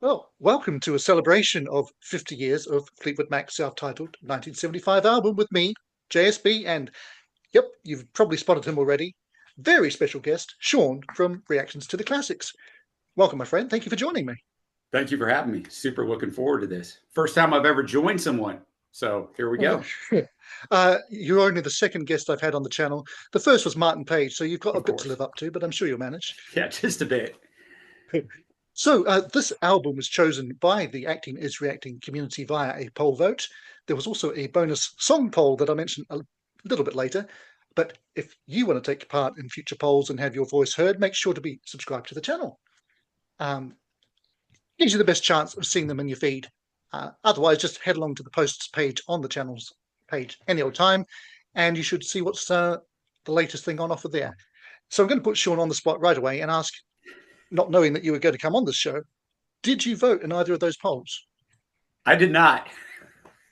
Well, welcome to a celebration of 50 years of Fleetwood Mac's self-titled 1975 album with me, JSB, and yep, you've probably spotted him already. Very special guest, Shawn from Reactions to the Classics. Welcome, my friend. Thank you for joining me. Thank you for having me. Super looking forward to this. First time I've ever joined someone. So here we Oh, go. you're only the second guest I've had on the channel. The first was Martin Page, so you've got a Of bit to course. live up to, but I'm sure you'll manage. Yeah, just a bit. So, this album was chosen by the Acting is Reacting community via a poll vote. There was also a bonus song poll that I mentioned a little bit later. But if you want to take part in future polls and have your voice heard, make sure to be subscribed to the channel. Um, Gives you the best chance of seeing them in your feed. Otherwise, just head along to the posts page on the channel's page any old time, and you should see what's the latest thing on offer there. So I'm going to put Shawn on the spot right away and ask, not knowing that you were going to come on this show, did you vote in either of those polls? I did not.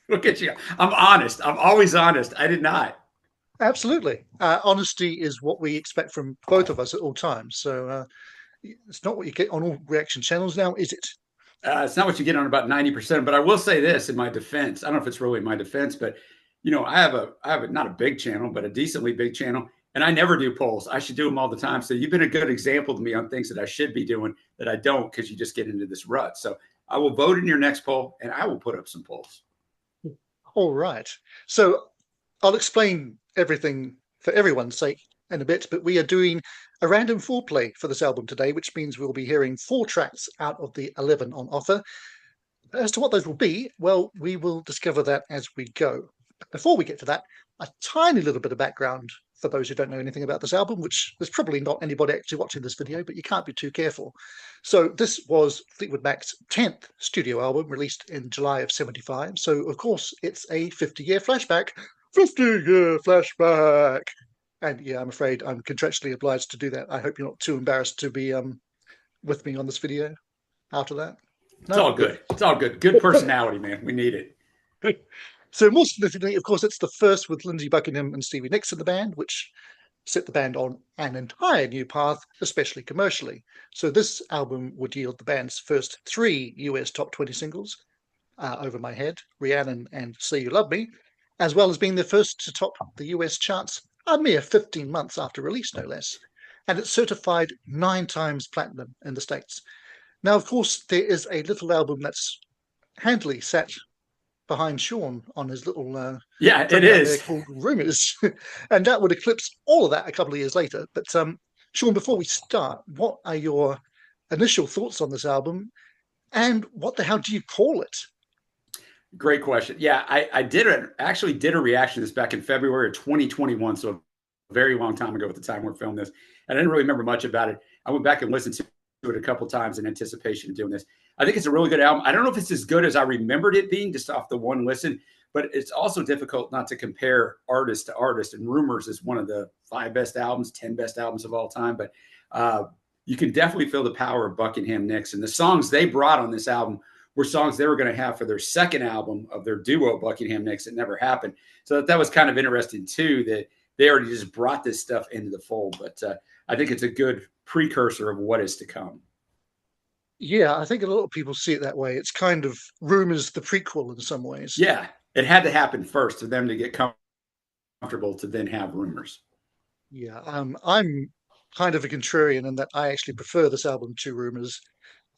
Look at you. I'm honest. I'm always honest. I did not. Absolutely. Honesty is what we expect from both of us at all times. So it's not what you get on all reaction channels now, is it? It's not what you get on about 90%, but I will say this in my defense. I don't know if it's really my defense, but I have not a big channel, but a decently big channel, and I never do polls. I should do them all the time. So you've been a good example to me on things that I should be doing that I don't because you just get into this rut. So I will vote in your next poll, and I will put up some polls. All right. So I'll explain everything for everyone's sake in a bit, but we are doing a random foreplay for this album today, which means we'll be hearing 4 tracks out of the 11 on offer. As to what those will be, well, we will discover that as we go. Before we get to that, a tiny little bit of background for those who don't know anything about this album, which there's probably not anybody actually watching this video, but you can't be too careful. So this was Fleetwood Mac's 10th studio album, released in July of 75. So, of course, it's a 50-year flashback. 50-year flashback! And yeah, I'm afraid I'm contractually obliged to do that. I hope you're not too embarrassed to be with me on this video after that. It's No? all Good. good. It's all good. Good personality, man. We need it. So more significantly, of course, it's the first with Lindsey Buckingham and Stevie Nicks in the band, which set the band on an entire new path, especially commercially. So this album would yield the band's first 3 US top 20 singles, Over My Head, Rhiannon, and Say You Love Me, as well as being the first to top the US charts a mere 15 months after release, no less. And it's certified 9 times platinum in the States. Now, of course, there is a little album that's handily sat behind Shawn on his little Yeah, it thing out there is. called Rumours, and that would eclipse all of that a couple of years later. But Shawn, before we start, what are your initial thoughts on this album, and what the hell do you call it? Great question. Yeah, actually did a reaction to this back in February of 2021, so a very long time ago at the time we're filming this. And I didn't really remember much about it. I went back and listened to it a couple times in anticipation of doing this. I think it's a really good album. I don't know if it's as good as I remembered it being just off the one listen, but it's also difficult not to compare artist to artist. And Rumors is one of the 5 best albums, 10 best albums of all time. But you can definitely feel the power of Buckingham Nicks. And the songs they brought on this album were songs they were going to have for their second album of their duo, Buckingham Nicks. It never happened. So that was kind of interesting, too, that they already just brought this stuff into the fold. But I think it's a good precursor of what is to come. Yeah, I think a lot of people see it that way. It's kind of Rumours the prequel in some ways. Yeah, it had to happen first for them to get comfortable to then have Rumors. Yeah, I'm kind of a contrarian in that I actually prefer this album to Rumours.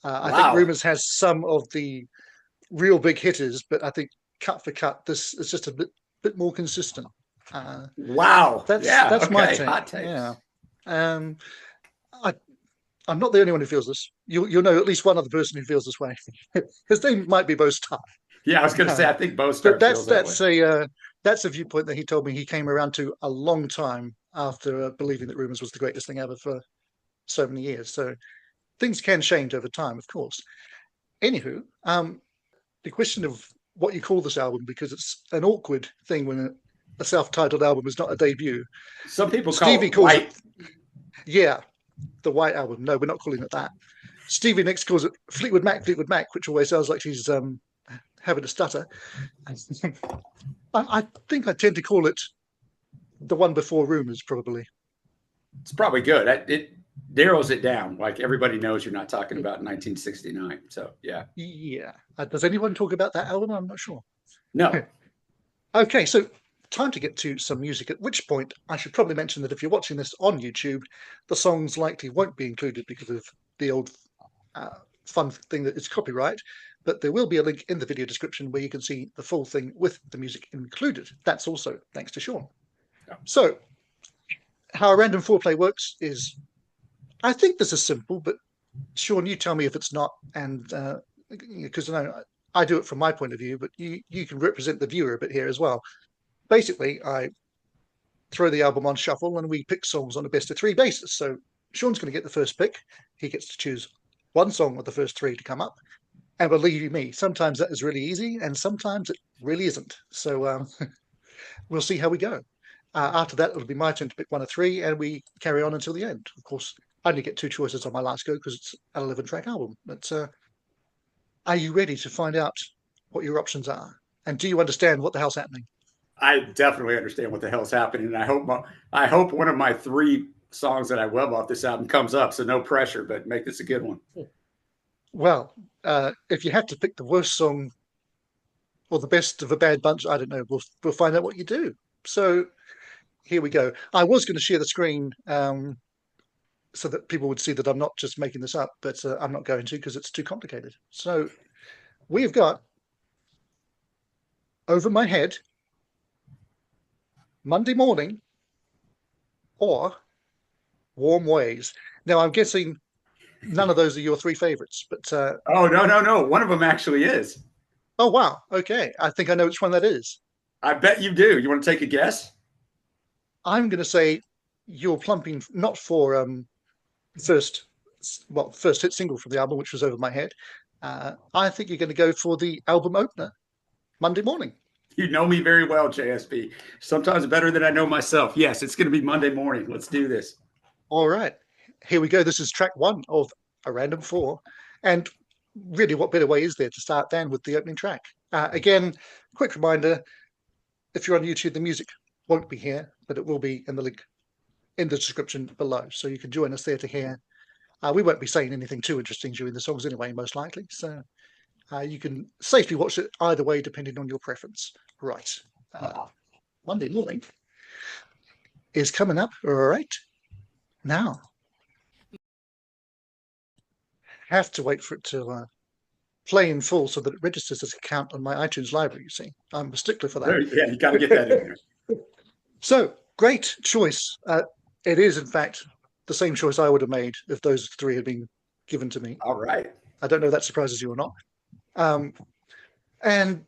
I think Wow. Rumours has some of the real big hitters, but I think cut for cut, this is just a bit more consistent. Uh, Wow. Yeah. that's my Okay. take. Hot Yeah. takes. Um, I I'm not the only one who feels this. You'll know at least one other person who feels this way. His name might be both tough. Yeah, I was going to say, Uh, I think Bo but Stark feels that way. that's a viewpoint that he told me he came around to a long time after believing that Rumours was the greatest thing ever for so many years. So things can change over time, of course. Anywho, the question of what you call this album, because it's an awkward thing when a self-titled album is not a debut. Some people call Stevie it calls it, white. yeah, the White Album. No, we're not calling it that. Stevie Nicks calls it Fleetwood Mac, which always sounds like she's having a stutter. I think I tend to call it the one before Rumours, probably. It's probably good. narrows it down. Like everybody knows you're not talking about 1969. So yeah. Yeah. Does anyone talk about that album? I'm not sure. No. Okay, so time to get to some music, at which point I should probably mention that if you're watching this on YouTube, the songs likely won't be included because of the old fun thing that is copyright, but there will be a link in the video description where you can see the full thing with the music included. That's also thanks to Shawn. Yeah. So how a random foreplay works is, I think this is simple, but Shawn, you tell me if it's not, and because I do it from my point of view, but you can represent the viewer a bit here as well. Basically, I throw the album on shuffle and we pick songs on a best of three basis. So Shawn's going to get the first pick. He gets to choose one song of the first three to come up. And believe me, sometimes that is really easy and sometimes it really isn't. So we'll see how we go. After that, it'll be my turn to pick one of three and we carry on until the end. Of course, I only get two choices on my last go because it's an 11-track album. But are you ready to find out what your options are? And do you understand what the hell's happening? I definitely understand what the hell's happening, and I hope one of my three songs that I love off this album comes up. So no pressure, but make this a good one. Well, if you have to pick the worst song or the best of a bad bunch, I don't know. We'll find out what you do. So here we go. I was going to share the screen so that people would see that I'm not just making this up, but I'm not going to because it's too complicated. So we've got Over My Head, Monday Morning, or Warm Ways. Now, I'm guessing none of those are your three favorites, but oh no, one of them actually is. Oh wow, okay. I think I know which one that is. I bet you do. You want to take a guess? I'm going to say you're plumping not for first hit single from the album, which was Over My Head. I think you're going to go for the album opener, Monday Morning. You know me very well, JSP. Sometimes better than I know myself. Yes, it's going to be Monday Morning. Let's do this. All right, here we go. This is track one of a random four. And really, what better way is there to start than with the opening track? Again, quick reminder, if you're on YouTube, the music won't be here, but it will be in the link in the description below. So you can join us there to hear. We won't be saying anything too interesting during the songs anyway, most likely. So you can safely watch it either way, depending on your preference. Right. Monday Morning is coming up right now. Have to wait for it to play in full so that it registers as a count on my iTunes library, you see. I'm a stickler for that. Yeah, you got to get that in there. So, great choice. It is, in fact, the same choice I would have made if those three had been given to me. All right. I don't know if that surprises you or not. And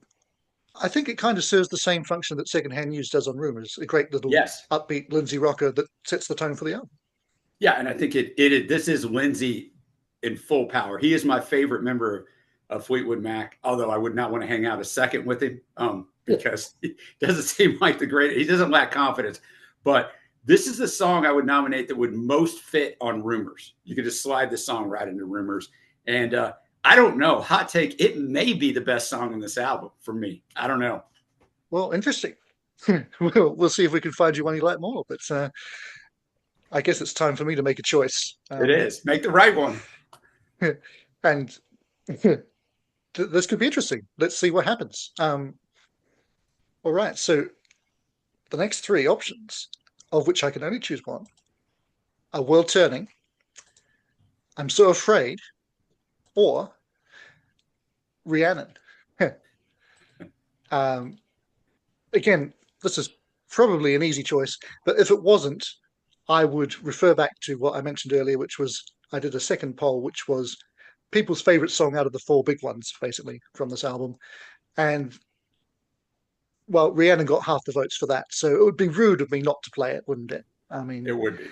I think it kind of serves the same function that Secondhand News does on Rumors, a great little upbeat Lindsey rocker that sets the tone for the album. Yeah, and I think this is Lindsey in full power. He is my favorite member of Fleetwood Mac, although I would not want to hang out a second with him because he doesn't seem like he doesn't lack confidence. But this is the song I would nominate that would most fit on Rumors. You could just slide the song right into Rumors. And I don't know, hot take, it may be the best song on this album for me. I don't know. Well, interesting. We'll see if we can find you one you like more. But I guess it's time for me to make a choice. It is. Make the right one. And this could be interesting. Let's see what happens. All right. So the next three options, of which I can only choose one, are World Turning, I'm So Afraid, or Rhiannon. Again, this is probably an easy choice, but if it wasn't, I would refer back to what I mentioned earlier, which was I did a second poll, which was people's favorite song out of the four big ones, basically, from this album. And, well, Rhiannon got half the votes for that. So it would be rude of me not to play it, wouldn't it? I mean, it would be.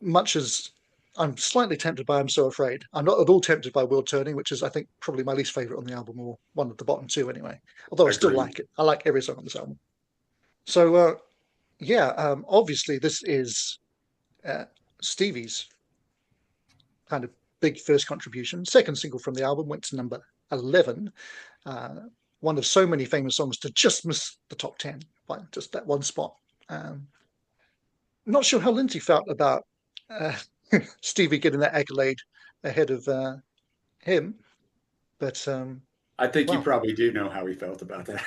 Much as I'm slightly tempted by I'm So Afraid, I'm not at all tempted by World Turning, which is, I think, probably my least favorite on the album, or one of the bottom two anyway. Although I still like it. I like every song on this album. So, obviously this is Stevie's kind of big first contribution. Second single from the album, went to number 11. One of so many famous songs to just miss the top 10 by just that one spot. Not sure how Lindsey felt about Stevie getting that accolade ahead of him. But I think you well, probably do know how he felt about that.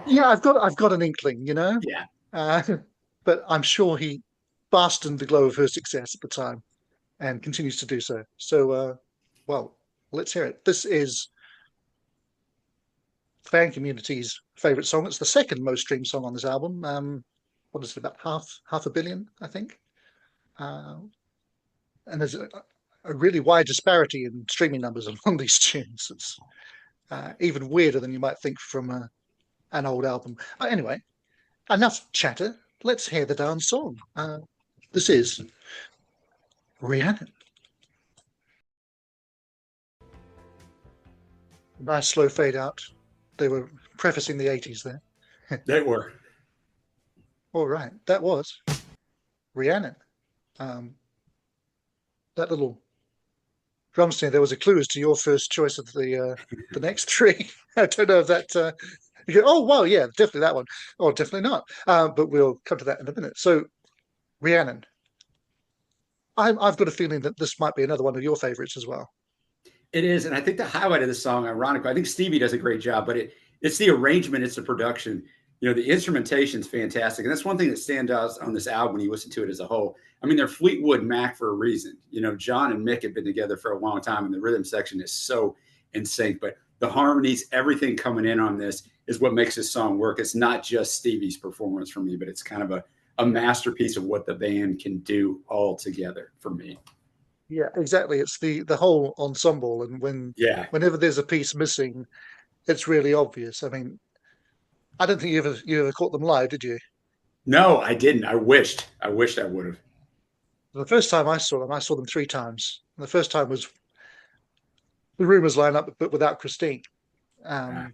yeah, I've got an inkling, Yeah. uh, but I'm sure he basked in the glow of her success at the time and continues to do so. So, well, let's hear it. This is fan community's favorite song. It's the second most streamed song on this album. What is it? About half a billion, I think. Uh, and there's a really wide disparity in streaming numbers among these tunes. It's even weirder than you might think from an old album. Anyway, enough chatter. Let's hear the darn song. This is Rhiannon. Nice slow fade out. They were prefacing the 80s there. They were. All right, that was Rhiannon. That little drum snare, there was a clue as to your first choice of the next three. I don't know if that. You go, oh, well, yeah, definitely that one, or definitely not. But we'll come to that in a minute. So, Rhiannon, I've got a feeling that this might be another one of your favorites as well. It is, and I think the highlight of the song, ironically, I think Stevie does a great job, but it's the arrangement, it's the production. The instrumentation is fantastic, and that's one thing that stands out on this album when you listen to it as a whole. I mean, they're Fleetwood Mac for a reason. John and Mick have been together for a long time, and the rhythm section is so in sync. But the harmonies, everything coming in on this is what makes this song work. It's not just Stevie's performance for me, but it's kind of a masterpiece of what the band can do all together for me. Yeah, exactly. It's the whole ensemble, and whenever there's a piece missing, it's really obvious. I mean, I don't think you ever caught them live, did you? No, I didn't. I wished I would have. The first time I saw them three times. The first time was the Rumours lineup, but without Christine. And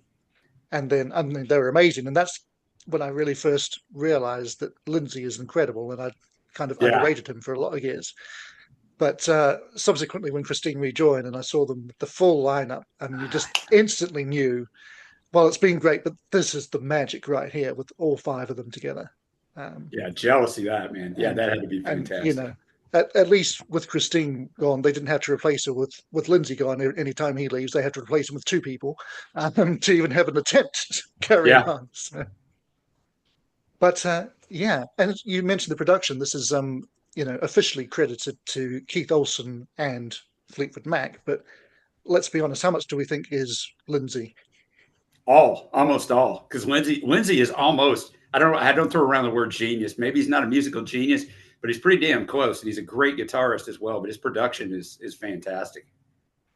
then I mean, they were amazing, and that's when I really first realised that Lindsey is incredible, and I'd kind of underrated him for a lot of years. But subsequently, when Christine rejoined and I saw them with the full lineup, I mean, you just instantly knew, well, it's been great, but this is the magic right here with all five of them together. Jealousy that, man. Yeah, that had to be fantastic. And at least with Christine gone, they didn't have to replace her with Lindsey gone. Anytime he leaves, they have to replace him with two people to even have an attempt to carry on. So. But yeah, and you mentioned the production. This is officially credited to Keith Olsen and Fleetwood Mac. But let's be honest, how much do we think is Lindsey? Almost all, because Lindsey is almost. I don't throw around the word genius. Maybe he's not a musical genius, but he's pretty damn close, and he's a great guitarist as well. But his production is fantastic.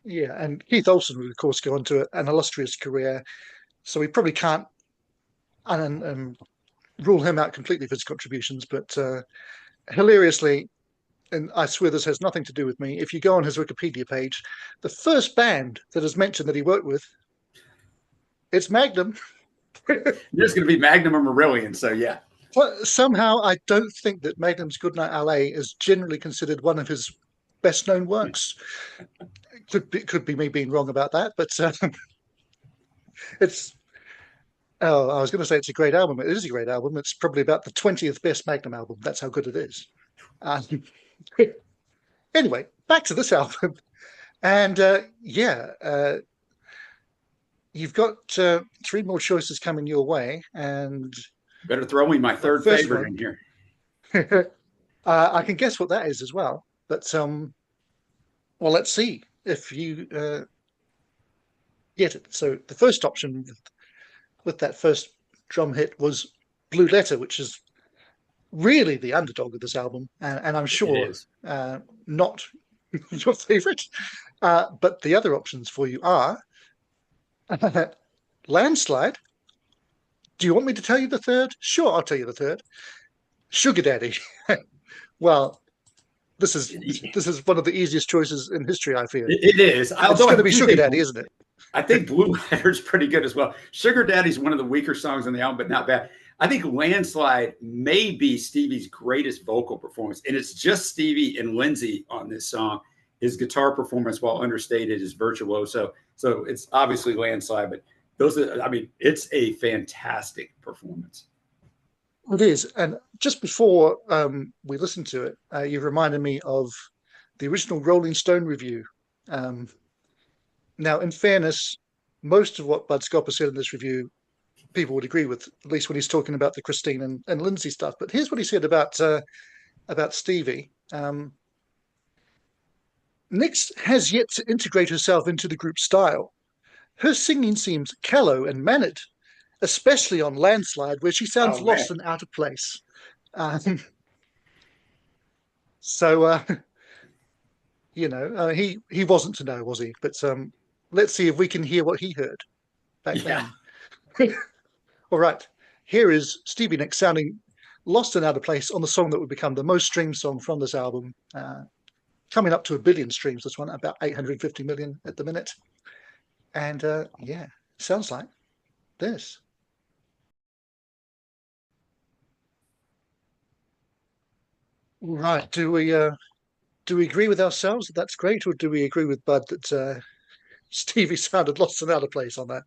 Yeah, and Keith Olsen would, of course, go on to an illustrious career, so we probably can't rule him out completely for his contributions. But hilariously, and I swear this has nothing to do with me, if you go on his Wikipedia page, the first band that is mentioned that he worked with, it's Magnum. There's going to be Magnum or Marillion, so yeah. But somehow I don't think that Magnum's Goodnight LA is generally considered one of his best known works. Could be me being wrong about that, but it's. Oh, I was going to say it's a great album. It is a great album. It's probably about the 20th best Magnum album. That's how good it is. Anyway, back to this album, and you've got three more choices coming your way, and better throw me my third favorite in here. I can guess what that is as well. But well, let's see if you get it. So the first option with that first drum hit was Blue Letter, which is really the underdog of this album, and I'm sure not your favorite. But the other options for you are Landslide. Do you want me to tell you the third? Sure, I'll tell you the third. Sugar Daddy. Well, this is one of the easiest choices in history, I feel. It is. It's going to be Sugar Daddy, isn't it? I think Blue Letter's pretty good as well. Sugar Daddy's one of the weaker songs on the album, but not bad. I think Landslide may be Stevie's greatest vocal performance, and it's just Stevie and Lindsey on this song. His guitar performance, while understated, is virtuoso. So it's obviously Landslide, but it's a fantastic performance. It is. And just before we listen to it, you reminded me of the original Rolling Stone review. Um, Now, in fairness, most of what Bud Scopper said in this review, people would agree with, at least when he's talking about the Christine and Lindsey stuff. But here's what he said about Stevie. Nix has yet to integrate herself into the group style. Her singing seems callow and mannered, especially on Landslide, where she sounds Oh man, lost and out of place. Um, so, he wasn't to know, was he? But let's see if we can hear what he heard back yeah. then. All right, here is Stevie Nicks sounding lost and out of place on the song that would become the most streamed song from this album, coming up to 1 billion streams. This one, about 850 million at the minute, and yeah, sounds like this. Right? Do we agree with ourselves that that's great, or do we agree with Bud that Stevie sounded lost and out of place on that?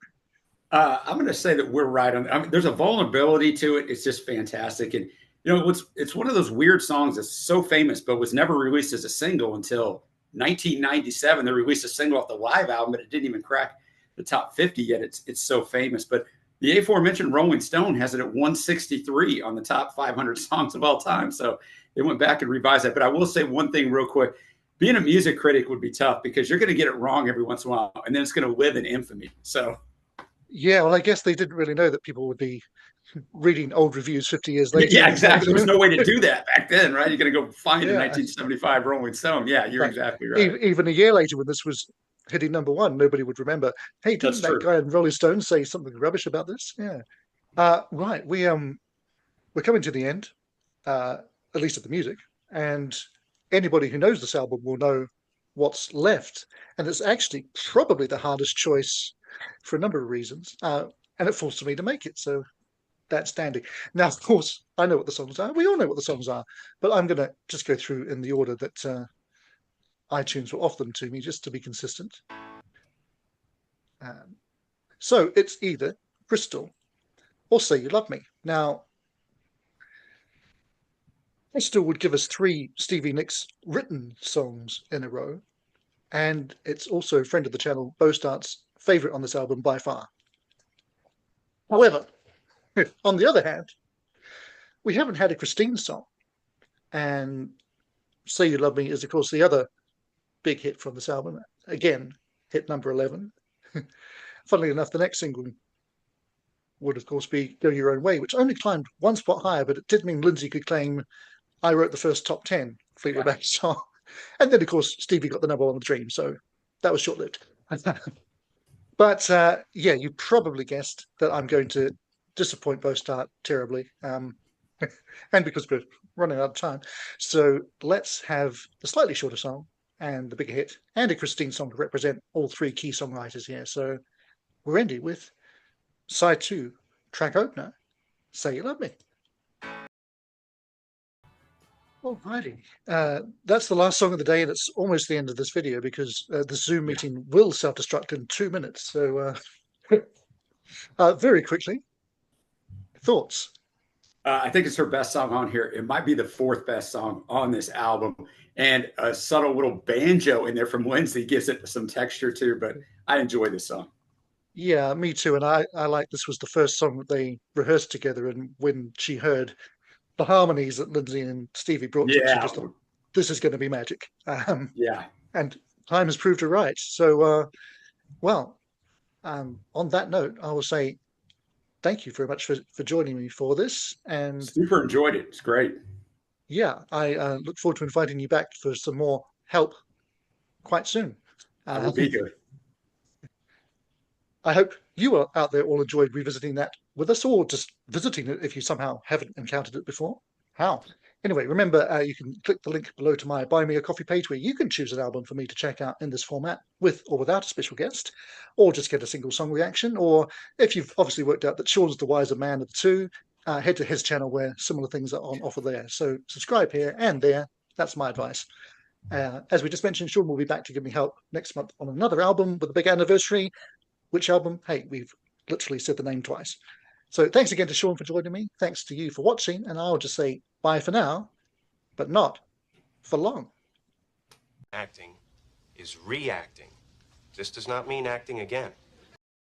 I'm going to say that we're right on. I mean, there's a vulnerability to it. It's just fantastic, and it's one of those weird songs that's so famous, but was never released as a single until 1997. They released a single off the live album, but it didn't even crack the top 50 yet. It's so famous, but the aforementioned Rolling Stone has it at 163 on the top 500 songs of all time. So they went back and revised that. But I will say one thing real quick. Being a music critic would be tough because you're going to get it wrong every once in a while, and then it's going to live in infamy. So Yeah, well, I guess they didn't really know that people would be reading old reviews 50 years later. yeah, exactly. There was no way to do that back then, right? You're going to go find a Yeah, 1975 Rolling Stone. Yeah, you're right. exactly right. Even a year later, when this was hitting number one, nobody would remember. Hey, That's didn't that true. guy in Rolling Stone say something rubbish about this? Yeah. Right. We're coming to the end, uh, at least of the music, and anybody who knows this album will know what's left. And it's actually probably the hardest choice for a number of reasons. And it falls to me to make it. So that's dandy. Now, of course, I know what the songs are. We all know what the songs are, but I'm going to just go through in the order that iTunes will offer them to me, just to be consistent. Um, so it's either Crystal or Say You Love Me. Now, Crystal would give us 3 Stevie Nicks written songs in a row, and it's also a friend of the channel, Bo Start's favourite on this album by far. However, on the other hand, we haven't had a Christine song, and Say You Love Me is, of course, the other big hit from this album. Again, hit number 11. Funnily enough, the next single would, of course, be Go Your Own Way, which only climbed 1 spot higher, but it did mean Lindsey could claim, I wrote the first top 10 Fleetwood Mac song. And then, of course, Stevie got the number 1 on the Dream, so that was short lived. But yeah, you probably guessed that I'm going to disappoint Bo Start terribly. And because we're running out of time. So let's have a slightly shorter song and the bigger hit, and a Christine song to represent all 3 key songwriters here. So we're ending with side 2, track opener, Say You Love Me. Alrighty, that's the last song of the day, and it's almost the end of this video because the Zoom meeting will self-destruct in 2 minutes. So very quickly, thoughts? I think it's her best song on here. It might be the 4th best song on this album. And a subtle little banjo in there from Lindsey gives it some texture too, but I enjoy this song. Yeah, me too. And I like this was the first song that they rehearsed together. And when she heard the harmonies that Lindsey and Stevie brought to it, she Yeah. just thought, this is going to be magic. Yeah. And time has proved her right. So, well, on that note, I will say thank you very much for joining me for this. And Super enjoyed it. It's great. yeah, I look forward to inviting you back for some more help quite soon. I will be good. I hope you are out there all enjoyed revisiting that with us, or just visiting it if you somehow haven't encountered it before. How? Anyway, remember you can click the link below to my Buy Me a Coffee page where you can choose an album for me to check out in this format with or without a special guest, or just get a single song reaction. Or if you've obviously worked out that Shawn's the wiser man of the two, head to his channel where similar things are on offer there. So subscribe here and there. That's my advice. As we just mentioned, Shawn will be back to give me help next month on another album with a big anniversary. Which album? Hey, we've literally said the name twice. So thanks again to Shawn for joining me. Thanks to you for watching, and I'll just say bye for now, but not for long. Acting is reacting. This does not mean acting again.